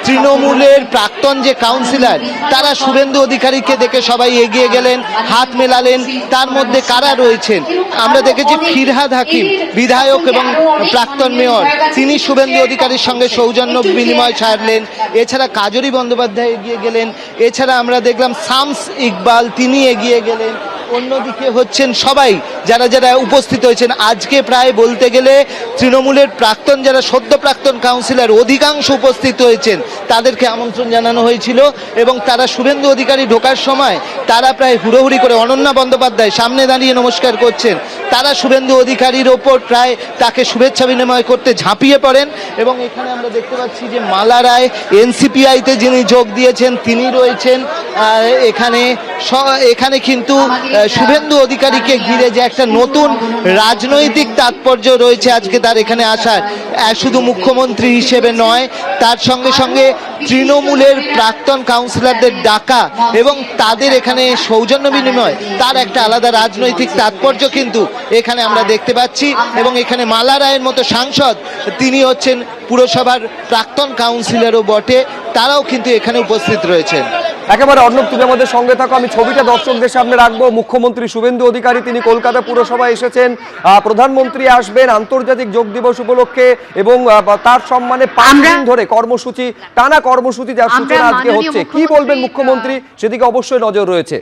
তৃণমূলের প্রাক্তন যে কাউন্সিলর তারা শুভেন্দু অধিকারীকে দেখে সবাই এগিয়ে গেলেন, হাত মেলালেন। তার মধ্যে কারা রয়েছেন আমরা দেখেছি, ফিরহাদ হাকিম বিধায়ক এবং প্রাক্তন মেয়র, তিনি শুভেন্দু অধিকারীর সঙ্গে সৌজন্য বিনিময় সারলেন। এছাড়া কাজরি বন্দ্যোপাধ্যায় এগিয়ে গেলেন। এছাড়া আমরা দেখলাম শামস ইকবাল, তিনি এগিয়ে গেলেন। অন্যদিকে হচ্ছেন সবাই যারা যারা উপস্থিত হয়েছেন। আজকে প্রায় বলতে গেলে তৃণমূলের প্রাক্তন যারা সদ্য প্রাক্তন কাউন্সিলর অধিকাংশ উপস্থিত হয়েছেন, তাদেরকে আমন্ত্রণ জানানো হয়েছিল এবং তারা শুভেন্দু অধিকারী ঢোকার সময় তারা প্রায় হুড়োহুড়ি করে, অনন্যা বন্দ্যোপাধ্যায় সামনে দাঁড়িয়ে নমস্কার করছেন, তারা শুভেন্দু অধিকারীর ওপর প্রায় তাকে শুভেচ্ছা বিনিময় করতে ঝাঁপিয়ে পড়েন। এবং এখানে আমরা দেখতে পাচ্ছি যে মালা রায় এনসিপিআইতে যিনি যোগ দিয়েছেন তিনি রয়েছেন এখানে। এখানে কিন্তু শুভেন্দু অধিকারীকে ঘিরে যে একটা নতুন রাজনৈতিক তাৎপর্য রয়েছে আজকে তার এখানে আসার, শুধু মুখ্যমন্ত্রী হিসেবে নয়, তার সঙ্গে সঙ্গে তৃণমূলের প্রাক্তন কাউন্সিলরদের ডাকা এবং তাদের এখানে সৌজন্য বিনিময়, তার একটা আলাদা রাজনৈতিক তাৎপর্য কিন্তু এখানে আমরা দেখতে পাচ্ছি। এবং এখানে মালা রায়ের মতো সাংসদ, তিনি হচ্ছেন পুরসভার প্রাক্তন কাউন্সিলরও বটে, তারাও কিন্তু এখানে উপস্থিত রয়েছেন। একেবারে অর্ণব, তুমি আমাদের সঙ্গে থাকো। আমি ছবিটা দর্শকদের সামনে রাখবো। মুখ্যমন্ত্রী শুভেন্দু অধিকারী তিনি কলকাতা পুরসভায় এসেছেন, প্রধানমন্ত্রী আসবেন আন্তর্জাতিক যোগ দিবস উপলক্ষে এবং তার সম্মানে 5 দিন ধরে কর্মসূচি, টানা কর্মসূচি যার সূচনা আজকে হচ্ছে। কি বলবেন মুখ্যমন্ত্রী, সেদিকে অবশ্যই নজর রয়েছে।